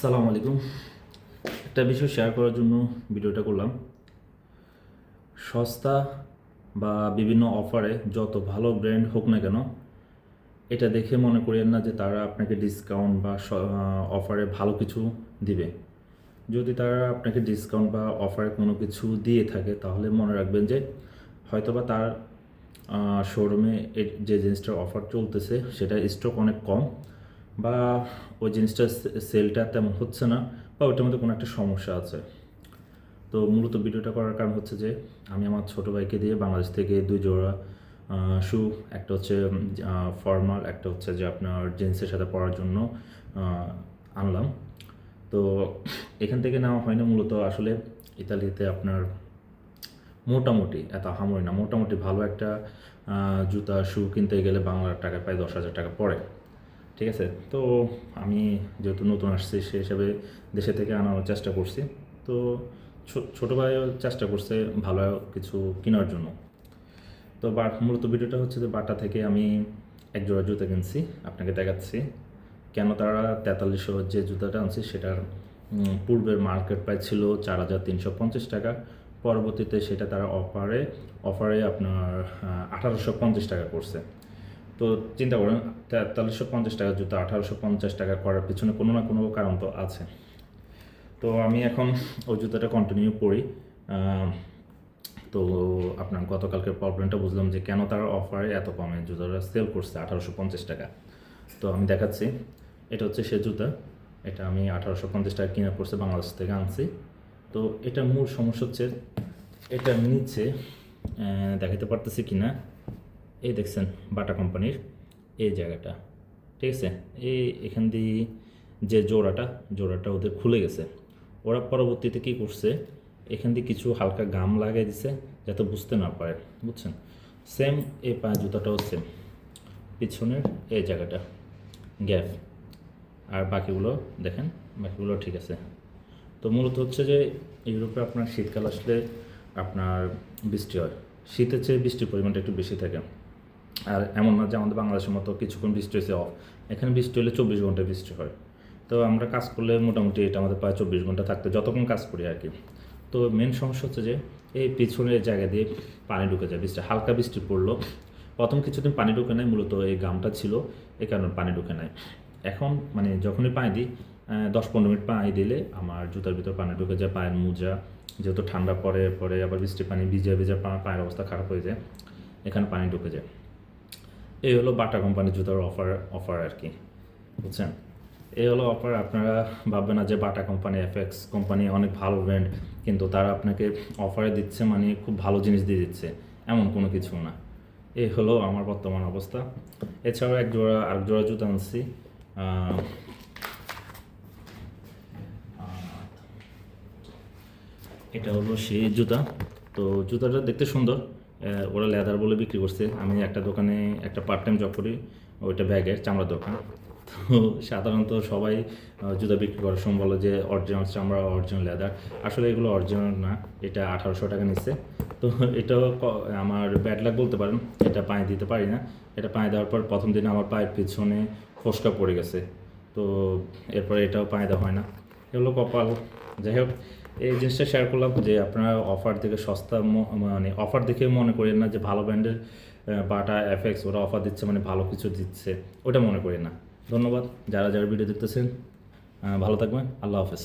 আসসালামু আলাইকুম। একটা বিষয় শেয়ার করার জন্য ভিডিওটা করলাম। সস্তা বা বিভিন্ন অফারে যত ভালো ব্র্যান্ড হোক না কেন, এটা দেখে মনে করিয়েন না যে তারা আপনাকে ডিসকাউন্ট বা অফারে ভালো কিছু দিবে। যদি তারা আপনাকে ডিসকাউন্ট বা অফারে কোনো কিছু দিয়ে থাকে, তাহলে মনে রাখবেন যে হয়তোবা তার শোরুমে যে জিনিসটার অফার চলতেছে সেটা স্টক অনেক কম, বা ওই জিনিসটার সেলটা তেমন হচ্ছে না, বা ওইটার মধ্যে কোনো একটা সমস্যা আছে। তো মূলত ভিডিওটা করার কারণ হচ্ছে যে আমি আমার ছোটো ভাইকে দিয়ে বাংলাদেশ থেকে 2 জোড়া শু, একটা হচ্ছে ফর্মাল, একটা হচ্ছে যে আপনার জিন্সের সাথে পরার জন্য আনলাম। তো এখান থেকে নেওয়া হয় না, মূলত আসলে ইতালিতে আপনার মোটামুটি এত আহামরি না, মোটামুটি ভালো একটা জুতা শু কিনতে গেলে বাংলার টাকায় প্রায় 10,000 টাকা পড়ে। ঠিক আছে, তো আমি যেহেতু নতুন আসছি সে হিসাবে দেশে থেকে আনার চেষ্টা করছি। তো ছোটো ভাইও চেষ্টা করছে ভালো কিছু কেনার জন্য। তো মূলত ভিডিওটা হচ্ছে যে বাটা থেকে আমি এক জোড়া জুতা কিনছি, আপনাকে দেখাচ্ছি কেন তারা 4300 যে জুতাটা আনছি সেটার পূর্বের মার্কেট প্রাইস ছিল 4,350 টাকা। পরবর্তীতে সেটা তারা অফারে আপনার 1,850 টাকা করছে। তো চিন্তা করেন, 4,350 টাকার জুতা 1,850 টাকা করার পিছনে কোনো না কোনো কারণ তো আছে। তো আমি এখন ওই জুতাটা কন্টিনিউ পরি। তো আপনার গতকালকের প্রবলেমটা বুঝলাম যে কেন তারা অফারে এত কমে জুতাটা সেল করছে 1,850 টাকা। তো আমি দেখাচ্ছি, এটা হচ্ছে সে জুতা। এটা আমি 1,850 টাকা কিনে পড়ছে, বাংলাদেশ থেকে আনছি। তো এটার মূল সমস্যা হচ্ছে এটার নিচে দেখাতে পারতেছি কি না, এই দেখছেন বাটা কোম্পানির এই জায়গাটা, ঠিক আছে, এখান দিয়ে যে জোড়াটা ওদের খুলে গেছে। ওরা পরবর্তীতে কী করছে, এখান দিয়ে কিছু হালকা গাম লাগিয়ে দিছে যাতে বুঝতে না পারে, বুঝছেন। সেম এই পায়ের জুতাটাও সেম, পিছনের এই জায়গাটা গ্যাপ, আর বাকিগুলো দেখেন, বাকিগুলো ঠিক আছে। তো মূলত হচ্ছে যে ইউরোপে আপনার শীতকাল আসলে আপনার বৃষ্টি হয়, শীতের চেয়ে বৃষ্টির পরিমাণটা একটু বেশি থাকে। আর এমন না যে আমাদের বাংলাদেশের মতো কিছুক্ষণ বৃষ্টি হয়েছে অফ, এখানে বৃষ্টি হলে 24 ঘন্টা বৃষ্টি হয়। তো আমরা কাজ করলে মোটামুটি এটা আমাদের প্রায় 24 ঘন্টা থাকতে যতক্ষণ কাজ করি আর কি। তো মেন সমস্যা হচ্ছে যে এই পিছনের জায়গা দিয়ে পানি ঢুকে যায়, হালকা বৃষ্টি পড়লো, প্রথম কিছুদিন পানি ঢুকে নেয়, মূলত এই গামটা ছিল এই কারণে পানি ঢুকে নেয়। এখন মানে যখনই পানি দিই 10-15 মিনিট পানি দিলে আমার জুতার ভিতর পানি ঢুকে যায়, পায়ের মোজা যেহেতু ঠান্ডা পরে পরে আবার বৃষ্টির পানি ভিজে ভিজে পায়ের অবস্থা খারাপ হয়ে যায়, এখানে পানি ঢুকে যায়। এই হলো বাটা কোম্পানির জুতার অফার আর কি, বুঝছেন। এই হলো অফার। আপনারা ভাববেন না যে বাটা কোম্পানি, এফএক্স কোম্পানি অনেক ভালো ব্র্যান্ড, কিন্তু তারা আপনাকে অফারে দিচ্ছে মানে খুব ভালো জিনিস দিয়ে দিচ্ছে, এমন কোনো কিছু না। এই হলো আমার বর্তমান অবস্থা। এছাড়াও আরেক জোড়া জুতা আনছি। এটা হলো সেই জুতা। তো জুতাটা দেখতে সুন্দর, ওরা লেদার বলে বিক্রি করছে। আমি একটা দোকানে একটা পার্ট টাইম জব করি, ওইটা ব্যাগের চামড়া দোকান। তো সাধারণত সবাই জুতা বিক্রি করার সময় বলে যে অরিজিনাল চামড়া, অরিজিনাল লেদার। আসলে এগুলো অরিজিনাল না, এটা 1,800 টাকা নিচ্ছে। তো এটাও আমার ব্যাড লাক বলতে পারেন, এটা পায়ে দিতে পারি না। এটা পায়ে দেওয়ার পর প্রথম দিনে আমার পায়ের পিছনে ফোসকা পড়ে গেছে। তো এরপরে এটাও পায়ে দেওয়া হয় না, এগুলো কপাল। যাই হোক, এই জিনিসটা শেয়ার করলাম যে আপনারা অফার দেখে সস্তা, মানে অফার দেখে মনে করেন না যে ভালো ব্র্যান্ডের বাটা এফএক্স ওরা অফার দিচ্ছে মানে ভালো কিছু দিচ্ছে, ওটা মনে করি না। ধন্যবাদ যারা যারা ভিডিও দেখতেছেন, ভালো থাকবেন, আল্লাহ হাফেজ।